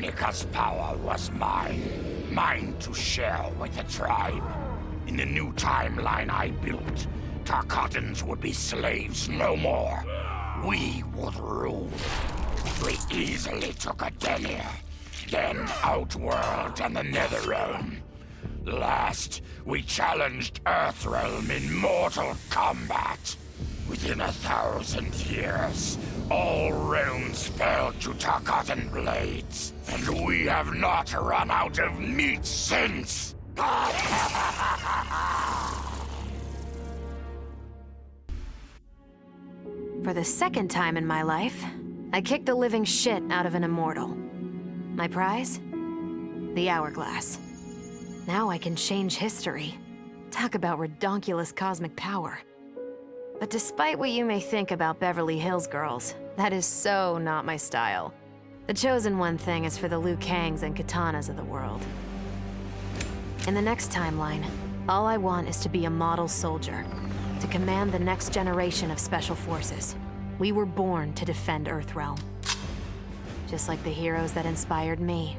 Kronika's power was mine. Mine to share with the tribe. In the new timeline I built, Tarkatans would be slaves no more. We would rule. We easily took Adenia, then Outworld and the Netherrealm. Last, we challenged Earthrealm in Mortal Kombat. Within 1,000 years, all realms fell to Tarkatan blades, and we have not run out of meat since! For the second time in my life, I kicked the living shit out of an immortal. My prize? The Hourglass. Now I can change history. Talk about redonkulous cosmic power. But despite what you may think about Beverly Hills girls, that is so not my style. The chosen one thing is for the Liu Kangs and Katanas of the world. In the next timeline, all I want is to be a model soldier, to command the next generation of special forces. We were born to defend Earthrealm. Just like the heroes that inspired me.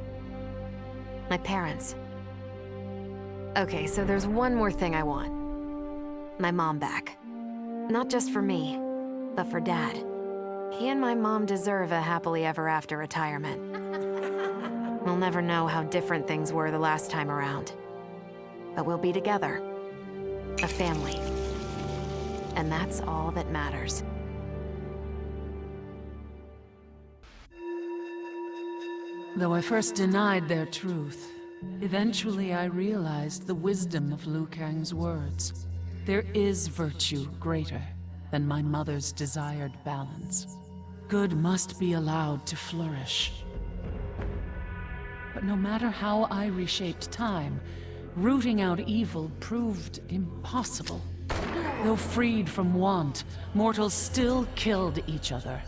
My parents. Okay, so there's one more thing I want. My mom back. Not just for me, but for Dad. He and my mom deserve a happily ever after retirement. We'll never know how different things were the last time around. But we'll be together. A family. And that's all that matters. Though I first denied their truth, eventually I realized the wisdom of Liu Kang's words. There is virtue greater than my mother's desired balance. Good must be allowed to flourish. But no matter how I reshaped time, rooting out evil proved impossible. Though freed from want, mortals still killed each other.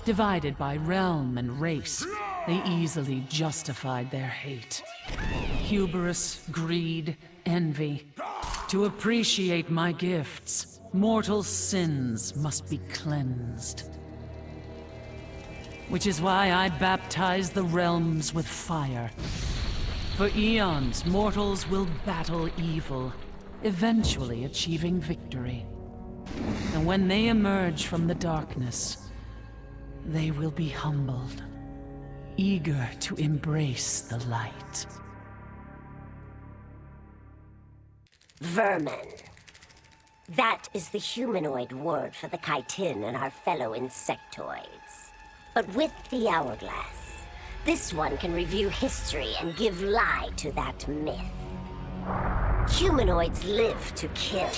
Divided by realm and race, they easily justified their hate. Hubris, greed, envy. To appreciate my gifts, mortal sins must be cleansed. Which is why I baptize the realms with fire. For eons, mortals will battle evil, eventually achieving victory. And when they emerge from the darkness, they will be humbled, eager to embrace the light. Vermin. That is the humanoid word for the chitin and our fellow insectoids. But with the Hourglass, this one can review history and give lie to that myth. Humanoids live to kill.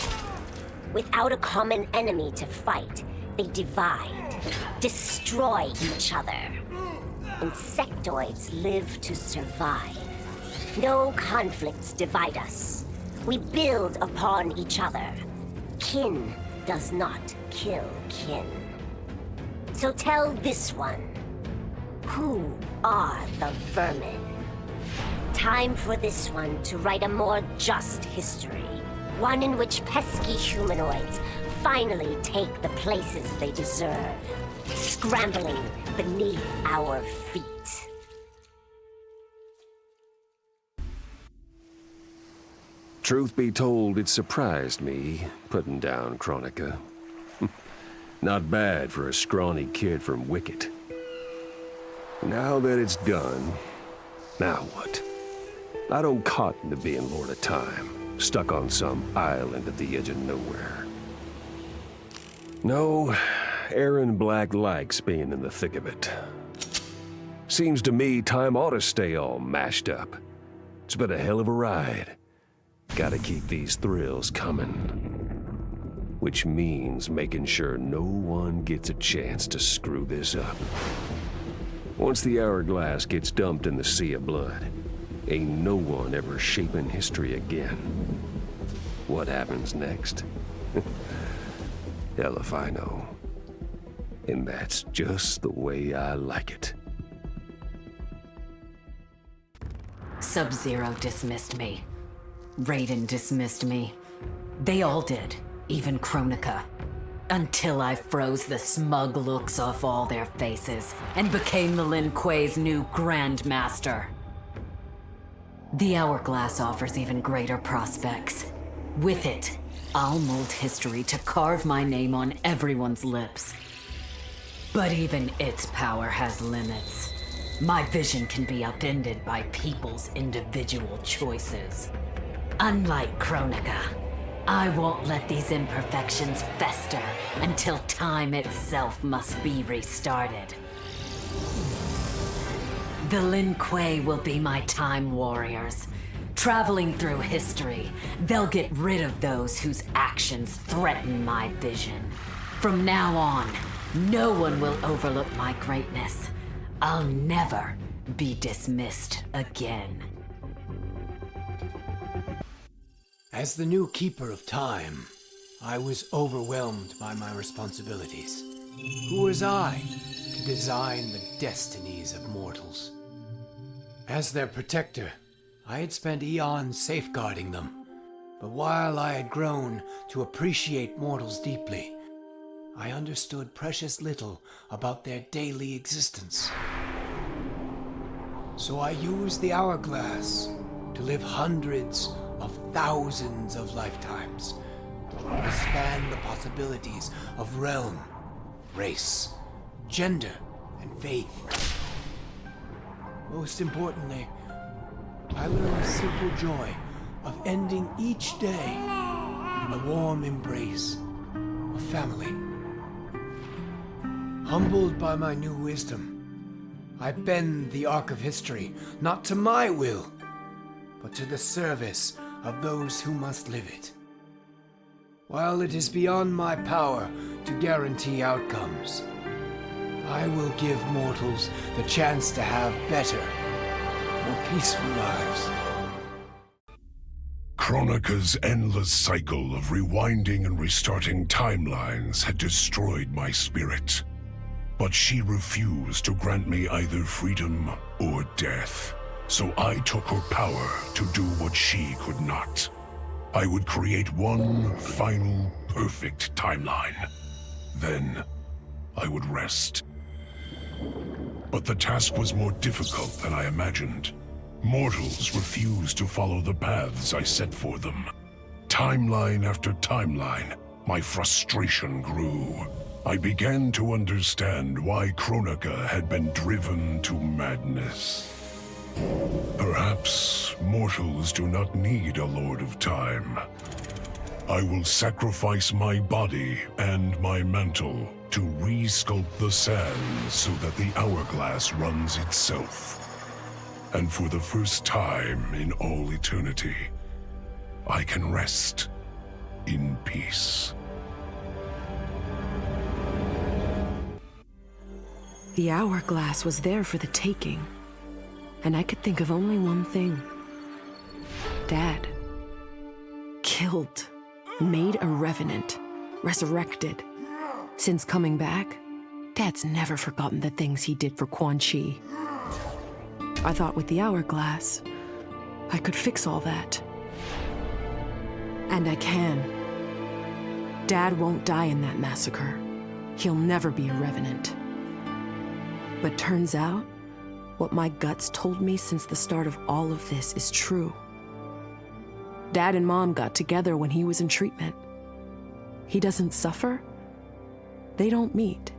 Without a common enemy to fight, they divide, destroy each other. Insectoids live to survive. No conflicts divide us. We build upon each other. Kin does not kill kin. So tell this one, who are the vermin? Time for this one to write a more just history. One in which pesky humanoids finally take the places they deserve, scrambling beneath our feet. Truth be told, it surprised me, putting down Kronika. Not bad for a scrawny kid from Wicket. Now that it's done, now what? I don't cotton to being Lord of Time, stuck on some island at the edge of nowhere. No, Aaron Black likes being in the thick of it. Seems to me time ought to stay all mashed up. It's been a hell of a ride. Gotta keep these thrills coming. Which means making sure no one gets a chance to screw this up. Once the Hourglass gets dumped in the sea of blood, ain't no one ever shaping history again. What happens next? Hell if I know. And that's just the way I like it. Sub-Zero dismissed me. Raiden dismissed me. They all did, even Kronika. Until I froze the smug looks off all their faces and became the Lin Kuei's new Grandmaster. The Hourglass offers even greater prospects. With it, I'll mold history to carve my name on everyone's lips. But even its power has limits. My vision can be upended by people's individual choices. Unlike Kronika, I won't let these imperfections fester until time itself must be restarted. The Lin Kuei will be my time warriors. Traveling through history, they'll get rid of those whose actions threaten my vision. From now on, no one will overlook my greatness. I'll never be dismissed again. As the new Keeper of Time, I was overwhelmed by my responsibilities. Who was I to design the destinies of mortals? As their protector, I had spent eons safeguarding them. But while I had grown to appreciate mortals deeply, I understood precious little about their daily existence. So I used the Hourglass to live hundreds of thousands of lifetimes, to span the possibilities of realm, race, gender, and faith. Most importantly, I learned the simple joy of ending each day in the warm embrace of family. Humbled by my new wisdom, I bend the arc of history, not to my will, but to the service of those who must live it. While it is beyond my power to guarantee outcomes, I will give mortals the chance to have better, more peaceful lives. Kronika's endless cycle of rewinding and restarting timelines had destroyed my spirit. But she refused to grant me either freedom or death. So I took her power to do what she could not. I would create one final, perfect timeline. Then I would rest. But the task was more difficult than I imagined. Mortals refused to follow the paths I set for them. Timeline after timeline, my frustration grew. I began to understand why Kronika had been driven to madness. Perhaps mortals do not need a Lord of Time. I will sacrifice my body and my mantle to re-sculpt the sands so that the Hourglass runs itself. And for the first time in all eternity, I can rest in peace. The Hourglass was there for the taking, and I could think of only one thing. Dad. Killed. Made a revenant. Resurrected. Since coming back, Dad's never forgotten the things he did for Quan Chi. I thought with the Hourglass, I could fix all that. And I can. Dad won't die in that massacre. He'll never be a revenant. But turns out, what my guts told me since the start of all of this is true. Dad and Mom got together when he was in treatment. He doesn't suffer. They don't meet.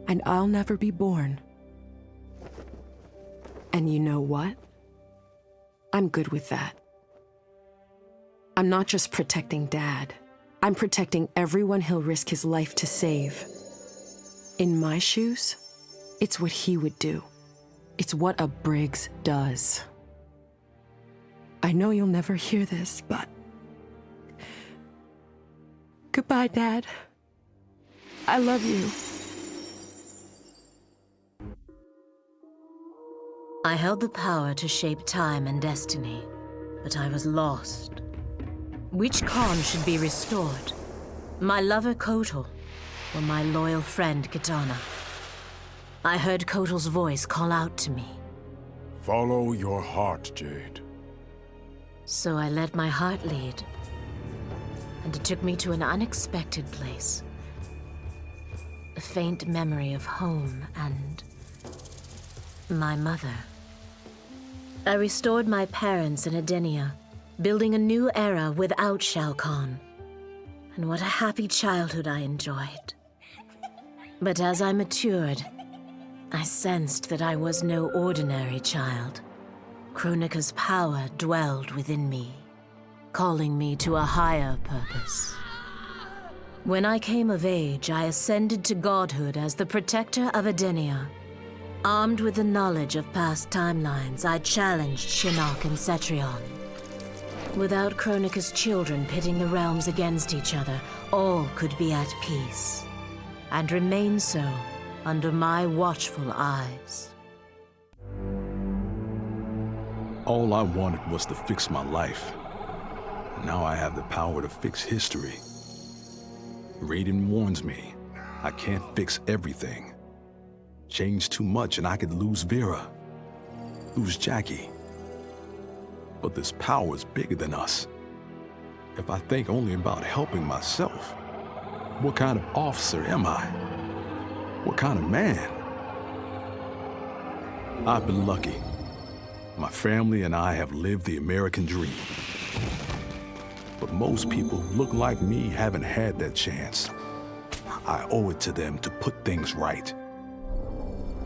And I'll never be born. And you know what? I'm good with that. I'm not just protecting Dad. I'm protecting everyone he'll risk his life to save. In my shoes, it's what he would do. It's what a Briggs does. I know you'll never hear this, but... Goodbye, Dad. I love you. I held the power to shape time and destiny, but I was lost. Which Kahn should be restored? My lover Kotal, or my loyal friend Kitana? I heard Kotal's voice call out to me. Follow your heart, Jade. So I let my heart lead. and it took me to an unexpected place. A faint memory of home and my mother. I restored my parents in Edenia, building a new era without Shao Kahn. And what a happy childhood I enjoyed. But as I matured, I sensed that I was no ordinary child. Kronika's power dwelled within me, calling me to a higher purpose. When I came of age, I ascended to godhood as the protector of Edenia. Armed with the knowledge of past timelines, I challenged Shinnok and Cetrion. Without Kronika's children pitting the realms against each other, all could be at peace, and remain so under my watchful eyes. All I wanted was to fix my life. Now I have the power to fix history. Raiden warns me, I can't fix everything. Change too much and I could lose Vera, lose Jackie. But this power is bigger than us. If I think only about helping myself, what kind of officer am I? What kind of man? I've been lucky. My family and I have lived the American dream. But most people who look like me haven't had that chance. I owe it to them to put things right.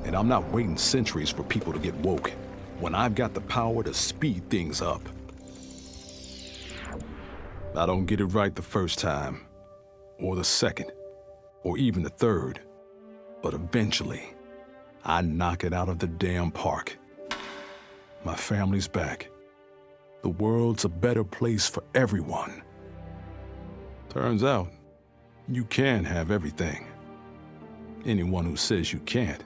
And I'm not waiting centuries for people to get woke when I've got the power to speed things up. I don't get it right the first time, or the second, or even the third. But eventually, I knock it out of the damn park. My family's back. The world's a better place for everyone. Turns out, you can have everything. Anyone who says you can't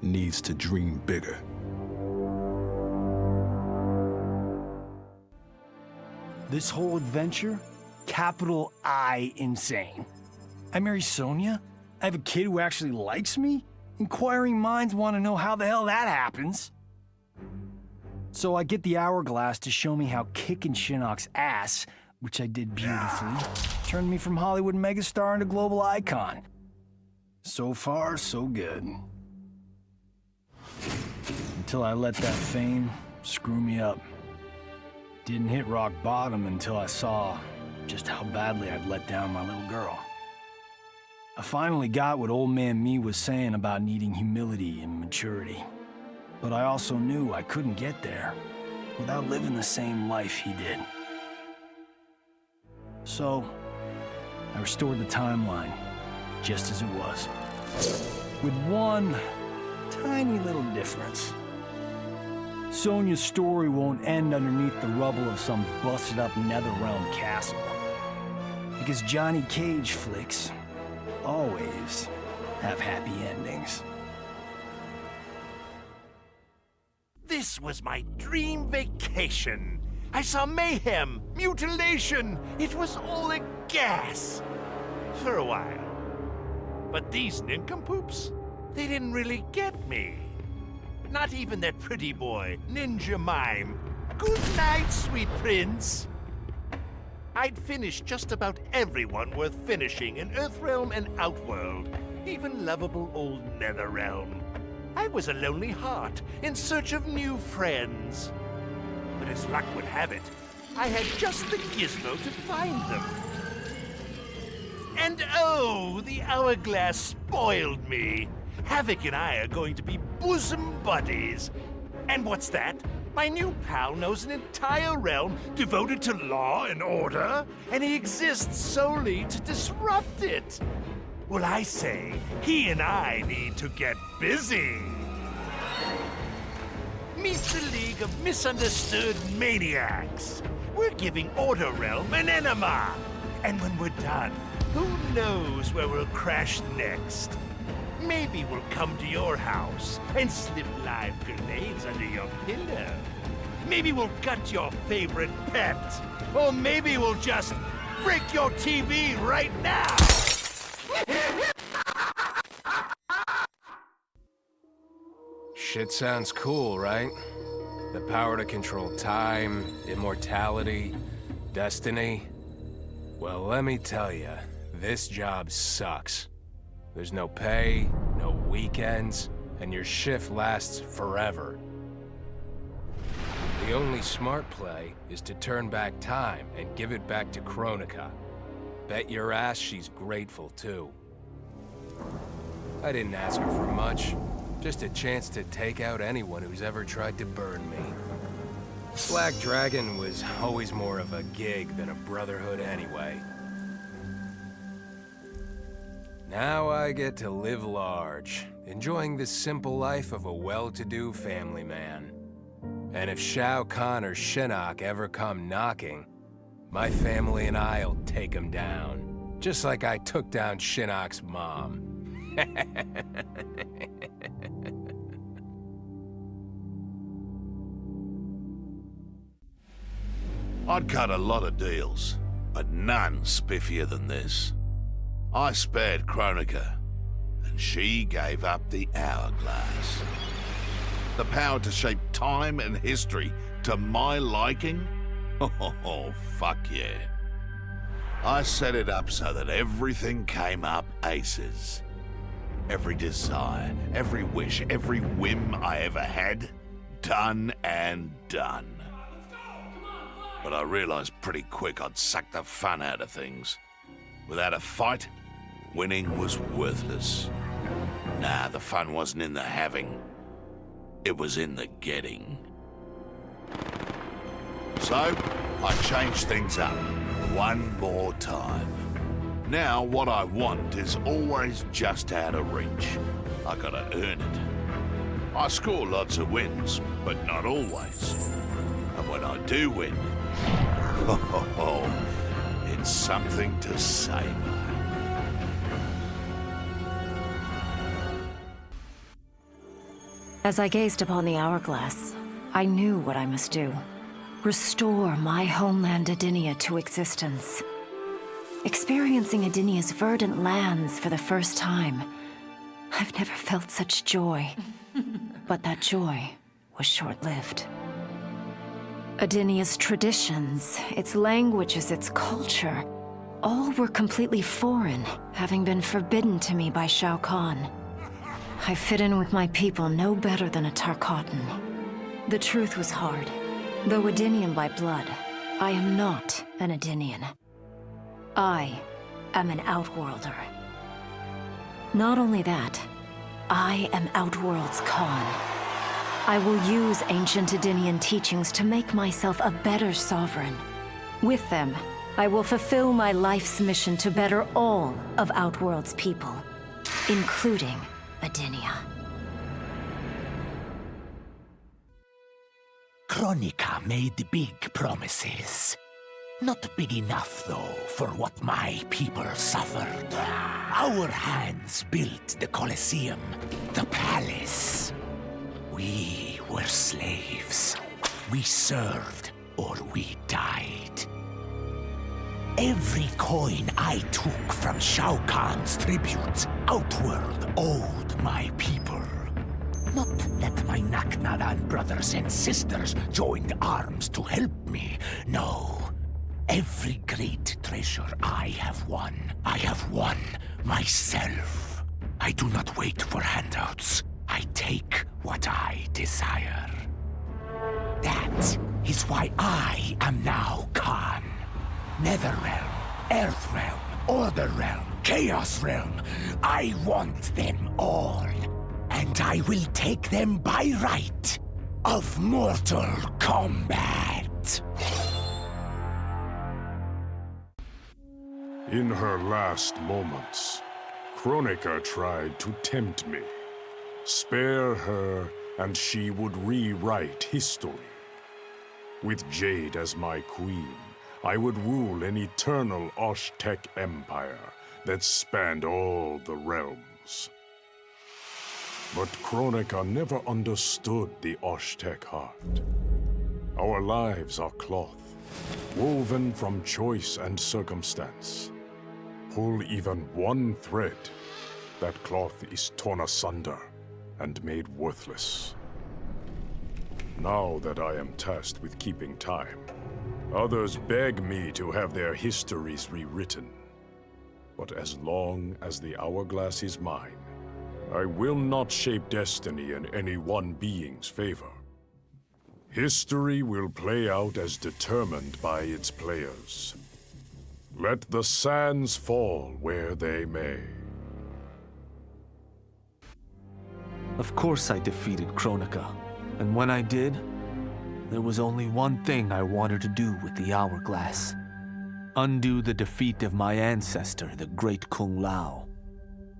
needs to dream bigger. This whole adventure, capital I insane. I marry Sonya? I have a kid who actually likes me? Inquiring minds want to know how the hell that happens. So I get the Hourglass to show me how kicking Shinnok's ass, which I did beautifully, turned me from Hollywood megastar into global icon. So far, so good. Until I let that fame screw me up. Didn't hit rock bottom until I saw just how badly I'd let down my little girl. I finally got what old man me was saying about needing humility and maturity. But I also knew I couldn't get there without living the same life he did. So, I restored the timeline, just as it was. With one tiny little difference. Sonya's story won't end underneath the rubble of some busted-up Netherrealm castle. Because Johnny Cage flicks always have happy endings. This was my dream vacation. I saw mayhem, mutilation. It was all a gas. For a while. But these nincompoops, they didn't really get me. Not even that pretty boy, Ninja Mime. Good night, sweet prince. I'd finished just about everyone worth finishing in Earthrealm and Outworld, even lovable old Netherrealm. I was a lonely heart in search of new friends. But as luck would have it, I had just the gizmo to find them. And oh, the Hourglass spoiled me. Havoc and I are going to be bosom buddies. And what's that? My new pal knows an entire realm devoted to law and order, and he exists solely to disrupt it. Well, I say, he and I need to get busy. Meet the League of Misunderstood Maniacs. We're giving Order Realm an enema. And when we're done, who knows where we'll crash next? Maybe we'll come to your house and slip live grenades under your pillow. Maybe we'll gut your favorite pet. Or maybe we'll just break your TV right now. Shit sounds cool, right? The power to control time, immortality, destiny. Well, let me tell you, this job sucks. There's no pay, no weekends, and your shift lasts forever. The only smart play is to turn back time and give it back to Kronika. Bet your ass she's grateful, too. I didn't ask her for much, just a chance to take out anyone who's ever tried to burn me. Black Dragon was always more of a gig than a brotherhood anyway. Now I get to live large, enjoying the simple life of a well-to-do family man. And if Shao, Kahn, or Shinnok ever come knocking, my family and I'll take them down. Just like I took down Shinnok's mom. I'd cut a lot of deals, but none spiffier than this. I spared Kronika, and she gave up the Hourglass. The power to shape time and history to my liking? Oh, fuck yeah. I set it up so that everything came up aces. Every desire, every wish, every whim I ever had, done and done. But I realized pretty quick I'd suck the fun out of things. Without a fight, winning was worthless. Nah, the fun wasn't in the having. It was in the getting. So, I changed things up one more time. Now, what I want is always just out of reach. I gotta earn it. I score lots of wins, but not always. And when I do win, it's something to savor. As I gazed upon the hourglass, I knew what I must do. Restore my homeland Edenia to existence. Experiencing Edenia's verdant lands for the first time, I've never felt such joy. But that joy was short-lived. Edenia's traditions, its languages, its culture, all were completely foreign, having been forbidden to me by Shao Kahn. I fit in with my people no better than a Tarkatan. The truth was hard. Though Edenian by blood, I am not an Edenian. I am an Outworlder. Not only that, I am Outworld's Kahn. I will use ancient Edenian teachings to make myself a better sovereign. With them, I will fulfill my life's mission to better all of Outworld's people, including Edenia. Kronika made big promises. Not big enough, though, for what my people suffered. Our hands built the Colosseum, the palace. We were slaves. We served or we died. Every coin I took from Shao Kahn's tributes, Outworld owed my people. Not that my Naknaran brothers and sisters joined arms to help me, no. Every great treasure I have won myself. I do not wait for handouts. I take what I desire. That is why I am now Kahn. Netherrealm, Earthrealm, Order Realm, Chaos Realm. I want them all. And I will take them by right of Mortal Kombat. In her last moments, Kronika tried to tempt me. Spare her, and she would rewrite history. With Jade as my queen, I would rule an eternal Osh-Tech empire that spanned all the realms. But Kronika never understood the Osh-Tech heart. Our lives are cloth, woven from choice and circumstance. Pull even one thread, that cloth is torn asunder and made worthless. Now that I am tasked with keeping time, Others beg me to have their histories rewritten. But as long as the Hourglass is mine, I will not shape destiny in any one being's favor. History will play out as determined by its players. Let the sands fall where they may. Of course I defeated Kronika, and when I did, there was only one thing I wanted to do with the Hourglass. Undo the defeat of my ancestor, the Great Kung Lao.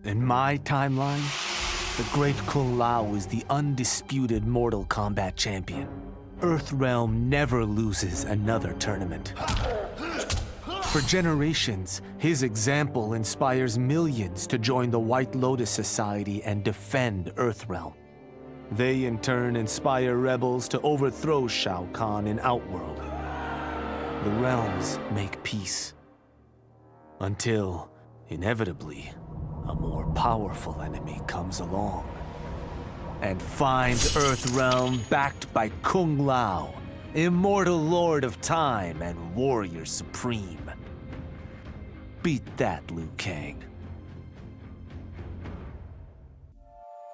In my timeline, the Great Kung Lao is the undisputed Mortal Kombat champion. Earthrealm never loses another tournament. For generations, his example inspires millions to join the White Lotus Society and defend Earthrealm. They in turn inspire rebels to overthrow Shao Kahn in Outworld. The realms make peace. Until, inevitably, a more powerful enemy comes along and finds Earthrealm backed by Kung Lao, immortal lord of time and warrior supreme. Beat that, Liu Kang.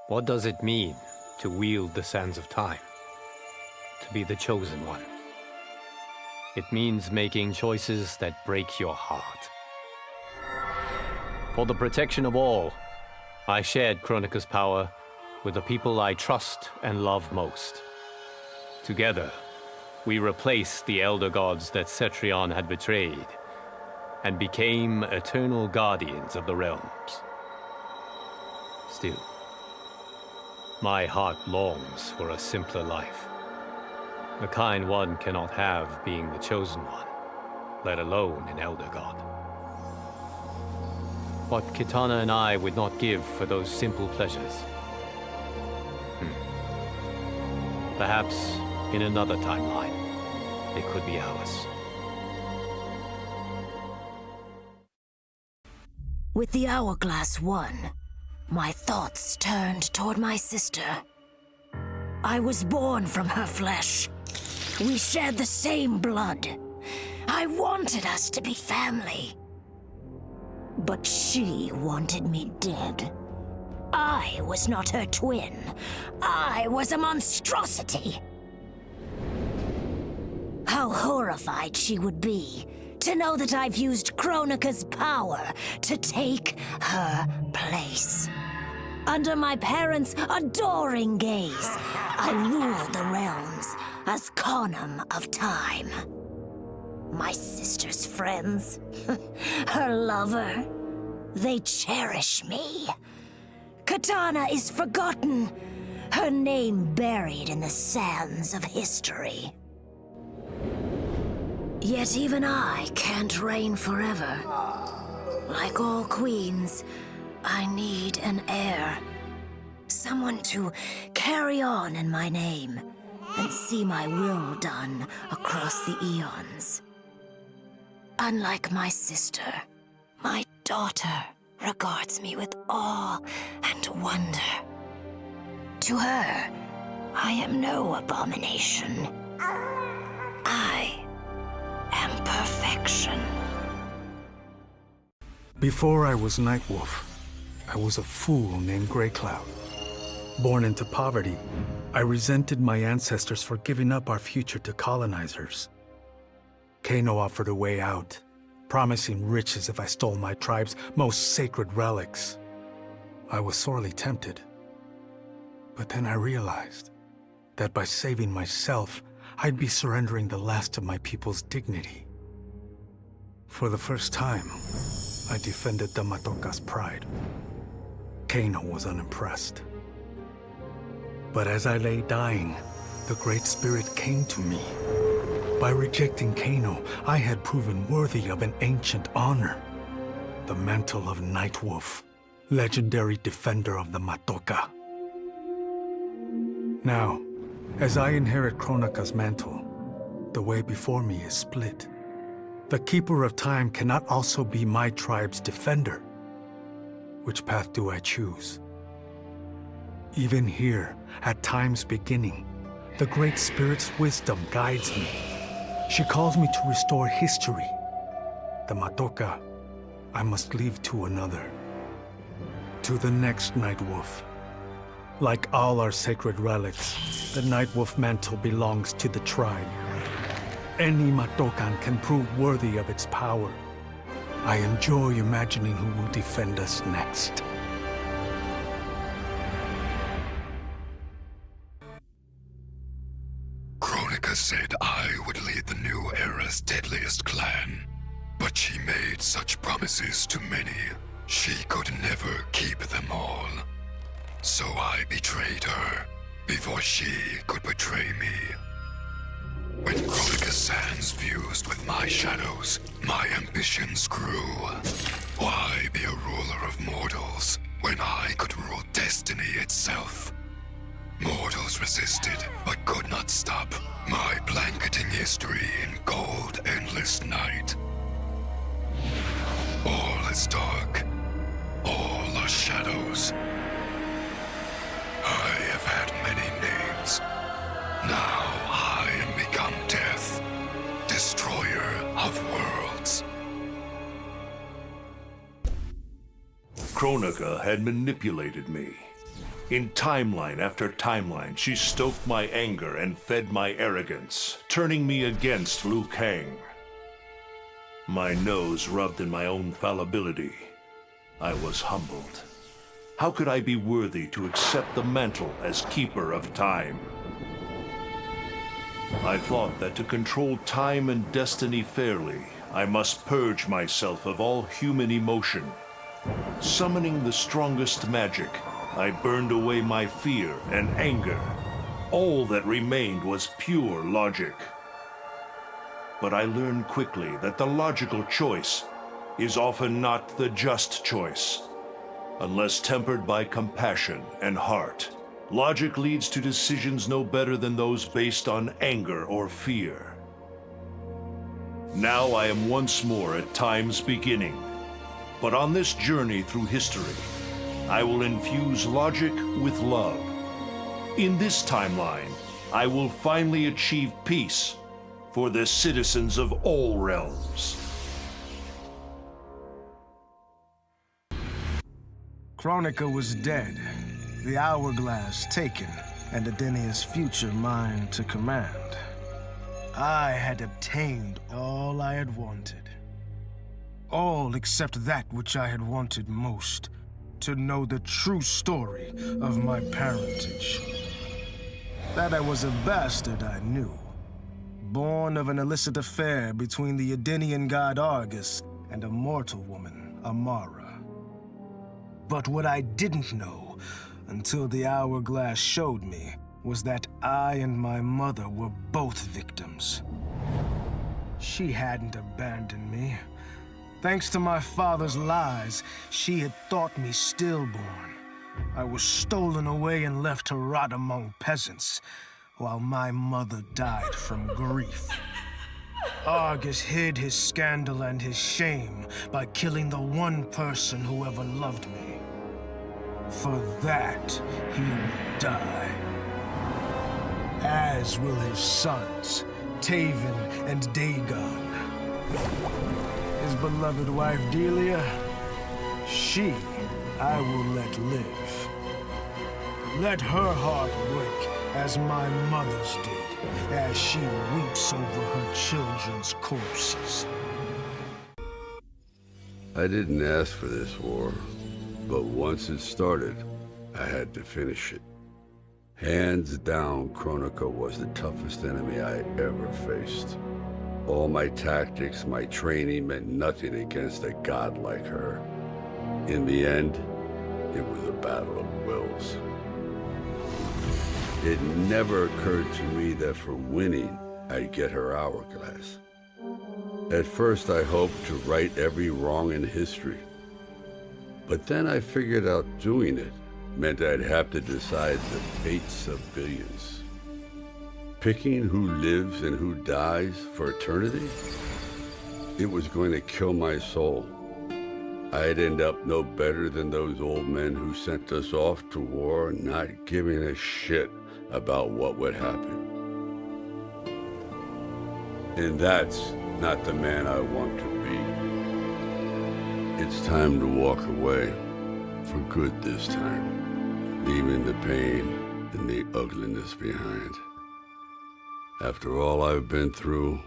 What does it mean to wield the sands of time? To be the chosen one? It means making choices that break your heart. For the protection of all, I shared Kronika's power with the people I trust and love most. Together, we replaced the elder gods that Cetrion had betrayed, and became eternal guardians of the realms. Still, my heart longs for a simpler life. The kind one cannot have being the chosen one, let alone an elder god. What Kitana and I would not give for those simple pleasures. Perhaps in another timeline, they could be ours. With the Hourglass won, my thoughts turned toward my sister. I was born from her flesh. We shared the same blood. I wanted us to be family. But she wanted me dead. I was not her twin. I was a monstrosity. How horrified she would be to know that I've used Kronika's power to take her place. Under my parents' adoring gaze, I ruled the realms as Khanum of Time. My sister's friends, her lover, they cherish me. Kitana is forgotten, her name buried in the sands of history. Yet even I can't reign forever. Like all queens, I need an heir. Someone to carry on in my name and see my will done across the eons. Unlike my sister, my daughter regards me with awe and wonder. To her, I am no abomination. I am perfection. Before I was Nightwolf, I was a fool named Grey Cloud. Born into poverty, I resented my ancestors for giving up our future to colonizers. Kano offered a way out, promising riches if I stole my tribe's most sacred relics. I was sorely tempted. But then I realized that by saving myself, I'd be surrendering the last of my people's dignity. For the first time, I defended the Matoka's pride. Kano was unimpressed. But as I lay dying, the Great Spirit came to me. By rejecting Kano, I had proven worthy of an ancient honor. The mantle of Nightwolf, legendary defender of the Matoka. Now, as I inherit Kronika's mantle, the way before me is split. The Keeper of Time cannot also be my tribe's defender. Which path do I choose? Even here, at time's beginning, the Great Spirit's wisdom guides me. She calls me to restore history. The Matoka, I must leave to another. To the next Nightwolf. Like all our sacred relics, the Nightwolf mantle belongs to the tribe. Any Matokan can prove worthy of its power. I enjoy imagining who will defend us next. Kronika said I would lead the new era's deadliest clan. But she made such promises to many, she could never keep them all. So I betrayed her, before she could betray me. When Kronika's sands fused with my shadows, my ambitions grew. Why be a ruler of mortals, when I could rule destiny itself? Mortals resisted, but could not stop my blanketing history in cold, endless night. All is dark. All are shadows. I have had many names. Now I am become death, destroyer of worlds. Kronika had manipulated me. In timeline after timeline, she stoked my anger and fed my arrogance, turning me against Liu Kang. My nose rubbed in my own fallibility. I was humbled. How could I be worthy to accept the mantle as keeper of time? I thought that to control time and destiny fairly, I must purge myself of all human emotion. Summoning the strongest magic, I burned away my fear and anger. All that remained was pure logic. But I learned quickly that the logical choice is often not the just choice. Unless tempered by compassion and heart, logic leads to decisions no better than those based on anger or fear. Now I am once more at time's beginning. But on this journey through history, I will infuse logic with love. In this timeline, I will finally achieve peace for the citizens of all realms. Kronika was dead, the Hourglass taken, and Adenia's future mine to command. I had obtained all I had wanted. All except that which I had wanted most. To know the true story of my parentage. That I was a bastard I knew. Born of an illicit affair between the Edenian god Argus and a mortal woman, Amara. But what I didn't know, until the Hourglass showed me, was that I and my mother were both victims. She hadn't abandoned me. Thanks to my father's lies, she had thought me stillborn. I was stolen away and left to rot among peasants, while my mother died from grief. Argus hid his scandal and his shame by killing the one person who ever loved me. For that, he will die. As will his sons, Taven and Dagon. His beloved wife Delia, she I will let live. Let her heart break as my mother's did, as she weeps over her children's corpses. I didn't ask for this war, but once it started, I had to finish it. Hands down, Kronika was the toughest enemy I ever faced. All my tactics, my training meant nothing against a god like her. In the end, it was a battle of wills. It never occurred to me that for winning, I'd get her Hourglass. At first, I hoped to right every wrong in history. But then I figured out doing it meant I'd have to decide the fates of billions. Picking who lives and who dies for eternity? It was going to kill my soul. I'd end up no better than those old men who sent us off to war, not giving a shit about what would happen. And that's not the man I want to be. It's time to walk away. For good this time. Leaving the pain and the ugliness behind. After all I've been through,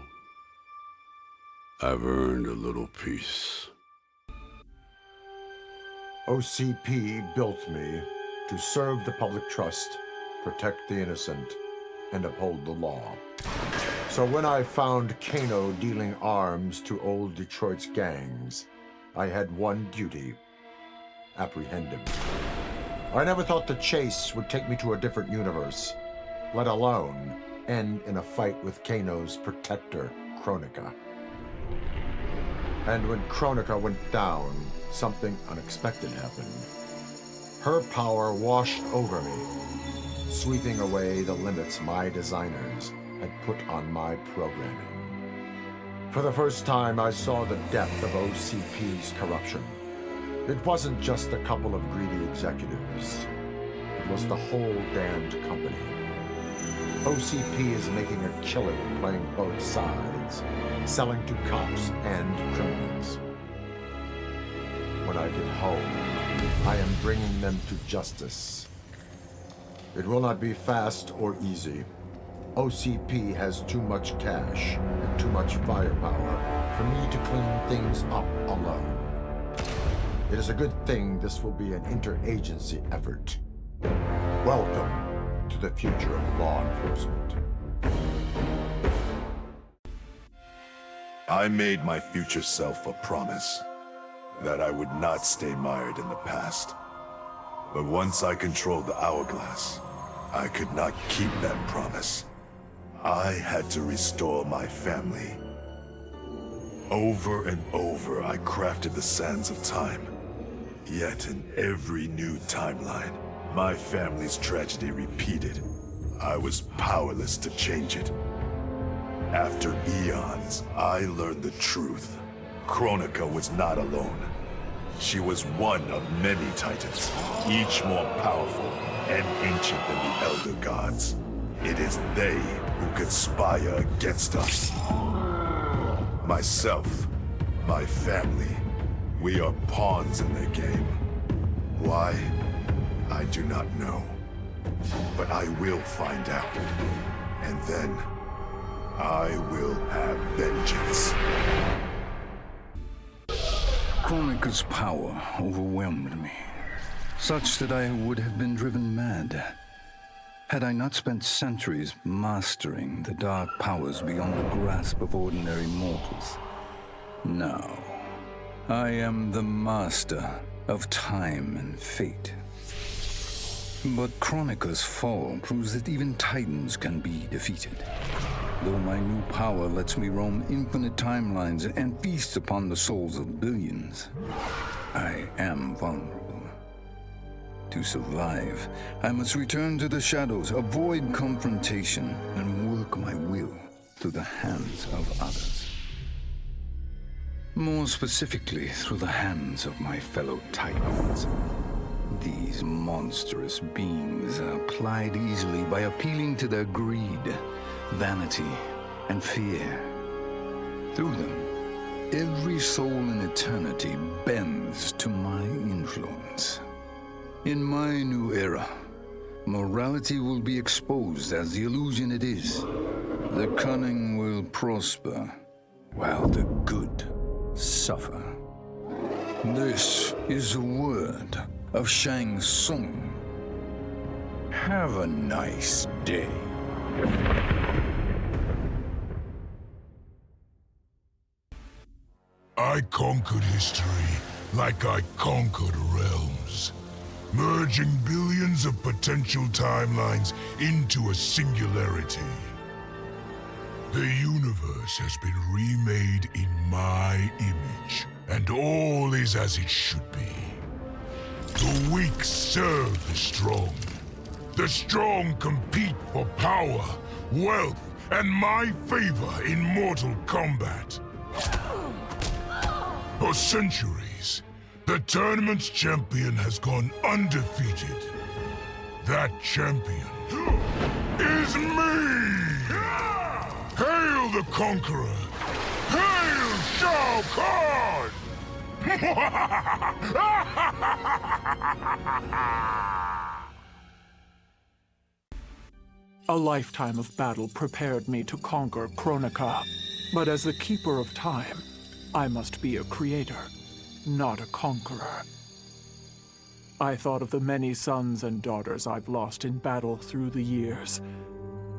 I've earned a little peace. OCP built me to serve the public trust, protect the innocent, and uphold the law. So when I found Kano dealing arms to old Detroit's gangs, I had one duty: apprehend him. I never thought the chase would take me to a different universe, let alone end in a fight with Kano's protector, Kronika. And when Kronika went down, something unexpected happened. Her power washed over me, sweeping away the limits my designers had put on my programming. For the first time, I saw the depth of OCP's corruption. It wasn't just a couple of greedy executives. It was the whole damned company. OCP is making a killing playing both sides, selling to cops and criminals. When I get home, I am bringing them to justice. It will not be fast or easy. OCP has too much cash and too much firepower for me to clean things up alone. It is a good thing this will be an interagency effort. Welcome to the future of law enforcement. I made my future self a promise that I would not stay mired in the past. But once I controlled the Hourglass, I could not keep that promise. I had to restore my family. Over and over, I crafted the sands of time. Yet in every new timeline, my family's tragedy repeated. I was powerless to change it. After eons, I learned the truth. Kronika was not alone. She was one of many titans, each more powerful and ancient than the Elder Gods. It is they who conspire against us. Myself, my family, we are pawns in their game. Why? I do not know. But I will find out. And then, I will have vengeance. Kronika's power overwhelmed me, such that I would have been driven mad had I not spent centuries mastering the dark powers beyond the grasp of ordinary mortals. Now, I am the master of time and fate. But Kronika's fall proves that even titans can be defeated. Though my new power lets me roam infinite timelines and feast upon the souls of billions, I am vulnerable. To survive, I must return to the shadows, avoid confrontation, and work my will through the hands of others. More specifically, through the hands of my fellow titans. These monstrous beings are plied easily by appealing to their greed, vanity, and fear. Through them, every soul in eternity bends to my influence. In my new era, morality will be exposed as the illusion it is. The cunning will prosper, while the good suffer. This is the word of Shang Tsung. Have a nice day. I conquered history like I conquered realms, merging billions of potential timelines into a singularity. The universe has been remade in my image, and all is as it should be. The weak serve the strong. The strong compete for power, wealth, and my favor in Mortal Kombat. For centuries, the tournament's champion has gone undefeated. That champion is me! Hail the Conqueror! Hail Shao Kahn! A lifetime of battle prepared me to conquer Kronika. But as the Keeper of Time, I must be a creator, not a conqueror. I thought of the many sons and daughters I've lost in battle through the years.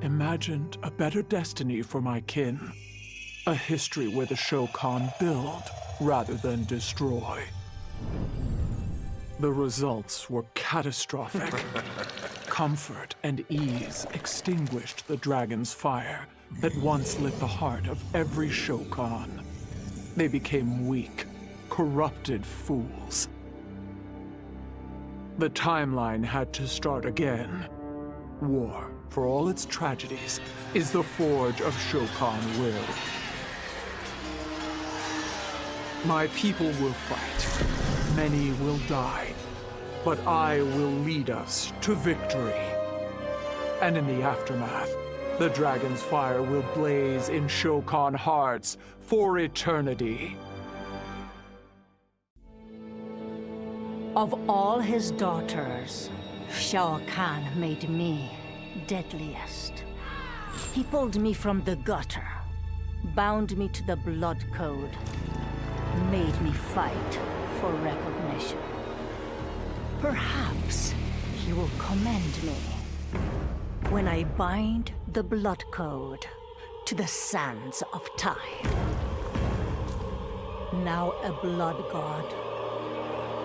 Imagined a better destiny for my kin. A history where the Shokan build rather than destroy. The results were catastrophic. Comfort and ease extinguished the dragon's fire that once lit the heart of every Shokan. They became weak, corrupted fools. The timeline had to start again. War, for all its tragedies, is the forge of Shokan will. My people will fight. Many will die. But I will lead us to victory. And in the aftermath, the dragon's fire will blaze in Shokan hearts for eternity. Of all his daughters, Shao Kahn made me deadliest. He pulled me from the gutter, bound me to the blood code, made me fight for recognition. Perhaps he will commend me when I bind the blood code to the sands of time. Now a blood god,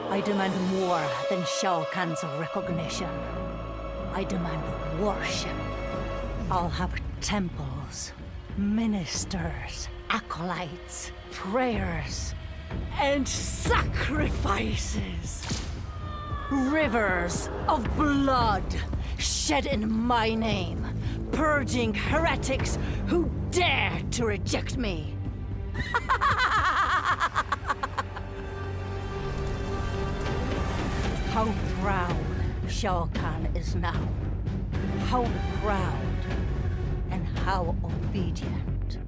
I demand more than Shao Kahn's recognition. I demand worship. I'll have temples, ministers, acolytes, prayers, and sacrifices. Rivers of blood shed in my name, purging heretics who dare to reject me. How proud Shao Kahn is now. How proud and how obedient.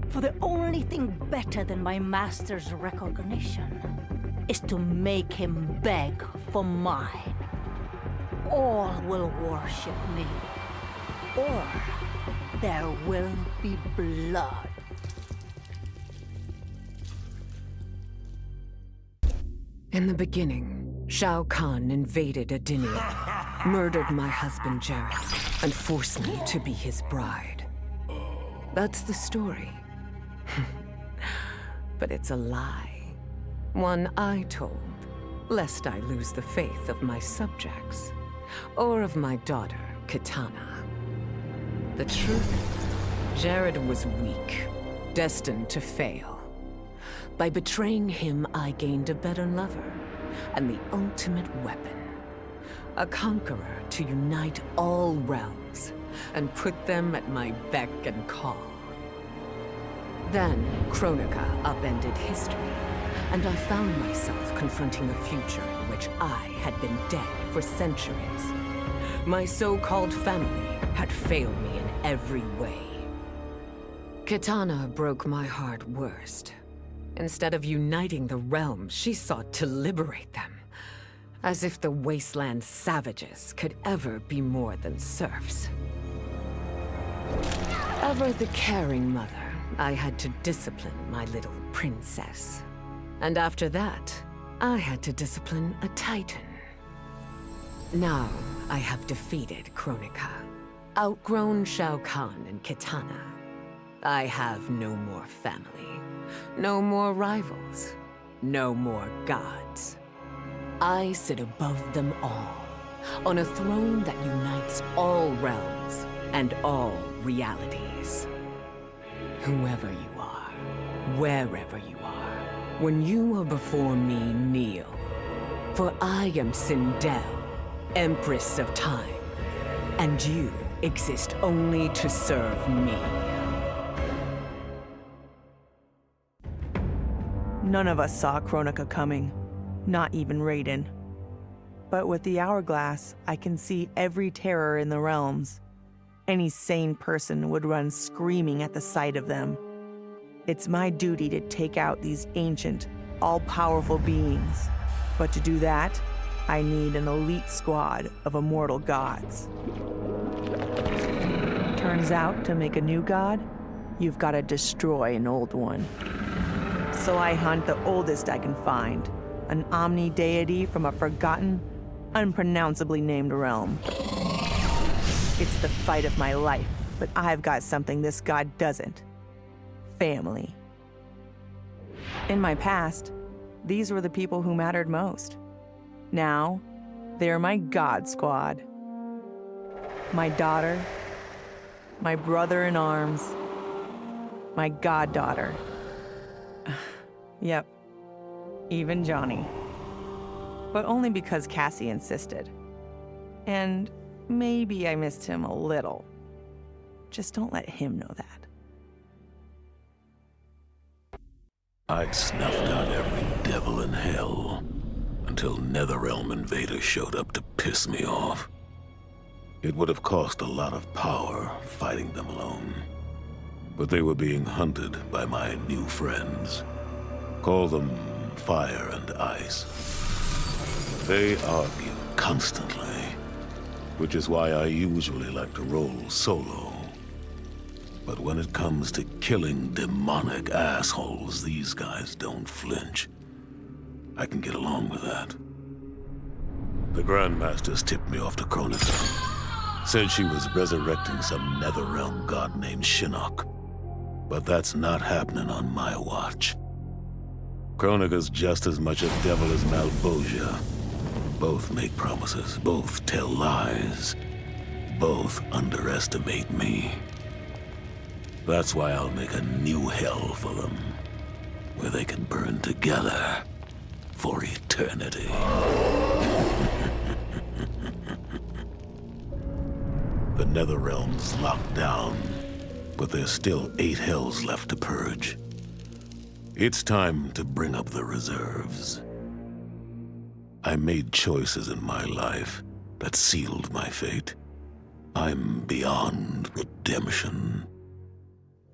For the only thing better than my master's recognition is to make him beg for mine. All will worship me, or there will be blood. In the beginning, Shao Kahn invaded Adinia, murdered my husband Jared, and forced me to be his bride. That's the story. But it's a lie. One I told, lest I lose the faith of my subjects, or of my daughter, Kitana. The truth, Jared was weak, destined to fail. By betraying him, I gained a better lover, and the ultimate weapon. A conqueror to unite all realms, and put them at my beck and call. Then, Kronika upended history, and I found myself confronting a future in which I had been dead for centuries. My so-called family had failed me in every way. Kitana broke my heart worst. Instead of uniting the realms, she sought to liberate them. As if the wasteland savages could ever be more than serfs. Ever the caring mother, I had to discipline my little princess. And after that, I had to discipline a titan. Now, I have defeated Kronika, outgrown Shao Kahn and Kitana. I have no more family, no more rivals, no more gods. I sit above them all, on a throne that unites all realms and all realities. Whoever you are, wherever you are, when you are before me, kneel. For I am Sindel, Empress of Time, and you exist only to serve me. None of us saw Kronika coming, not even Raiden. But with the Hourglass, I can see every terror in the realms. Any sane person would run screaming at the sight of them. It's my duty to take out these ancient, all-powerful beings. But to do that, I need an elite squad of immortal gods. Turns out, to make a new god, you've got to destroy an old one. So I hunt the oldest I can find, an omni-deity from a forgotten, unpronounceably named realm. It's the fight of my life, but I've got something this god doesn't. Family. In my past, these were the people who mattered most. Now, they're my god squad. My daughter, my brother in arms, my goddaughter. Yep, even Johnny. But only because Cassie insisted. And maybe I missed him a little. Just don't let him know that. I'd snuffed out every devil in hell until Netherrealm invaders showed up to piss me off. It would have cost a lot of power fighting them alone. But they were being hunted by my new friends. Call them Fire and Ice. They argue constantly, which is why I usually like to roll solo. But when it comes to killing demonic assholes, these guys don't flinch. I can get along with that. The Grandmasters tipped me off to Kronika. Said she was resurrecting some Netherrealm god named Shinnok. But that's not happening on my watch. Kronika's just as much a devil as Malbosia. Both make promises, both tell lies, both underestimate me. That's why I'll make a new hell for them, where they can burn together for eternity. The Netherrealm's locked down, but there's still 8 hells left to purge. It's time to bring up the reserves. I made choices in my life that sealed my fate. I'm beyond redemption.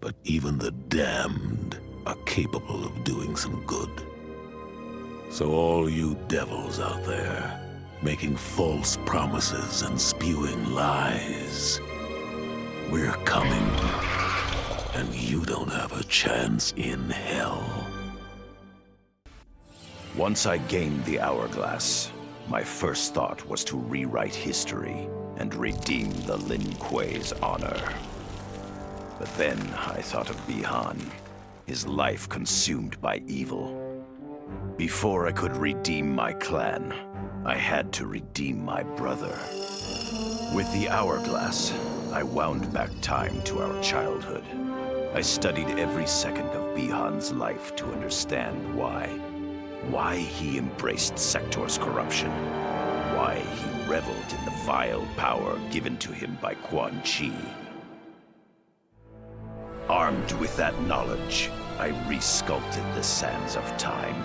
But even the damned are capable of doing some good. So all you devils out there, making false promises and spewing lies, we're coming, and you don't have a chance in hell. Once I gained the Hourglass, my first thought was to rewrite history and redeem the Lin Kuei's honor. But then I thought of Bi-Han, his life consumed by evil. Before I could redeem my clan, I had to redeem my brother. With the Hourglass, I wound back time to our childhood. I studied every second of Bi-Han's life to understand why. Why he embraced Sector's corruption. Why he reveled in the vile power given to him by Quan Chi. Armed with that knowledge, I resculpted the sands of time.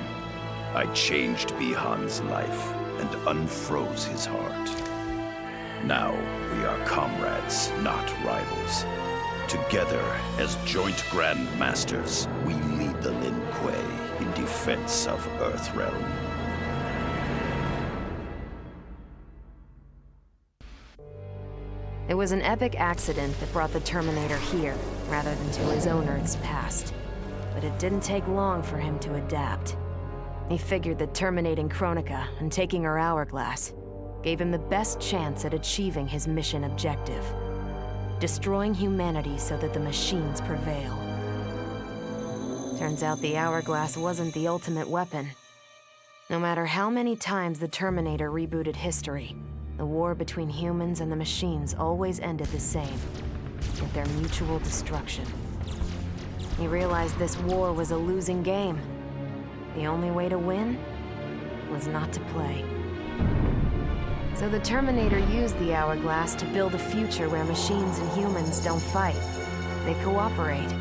I changed Bi-Han's life and unfroze his heart. Now we are comrades, not rivals. Together, as joint Grand Masters, we lead the Lin Kuei in defense of Earthrealm. It was an epic accident that brought the Terminator here, rather than to his own Earth's past. But it didn't take long for him to adapt. He figured that terminating Kronika and taking her Hourglass gave him the best chance at achieving his mission objective. Destroying humanity so that the machines prevail. Turns out the Hourglass wasn't the ultimate weapon. No matter how many times the Terminator rebooted history, the war between humans and the machines always ended the same, with their mutual destruction. He realized this war was a losing game. The only way to win was not to play. So the Terminator used the Hourglass to build a future where machines and humans don't fight. They cooperate.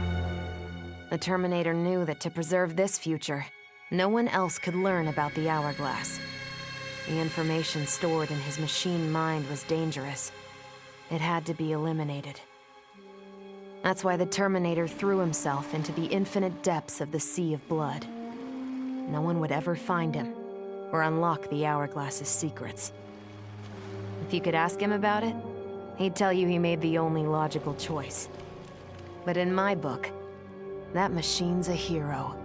The Terminator knew that to preserve this future, no one else could learn about the Hourglass. The information stored in his machine mind was dangerous. It had to be eliminated. That's why the Terminator threw himself into the infinite depths of the Sea of Blood. No one would ever find him, or unlock the Hourglass's secrets. If you could ask him about it, he'd tell you he made the only logical choice. But in my book, that machine's a hero.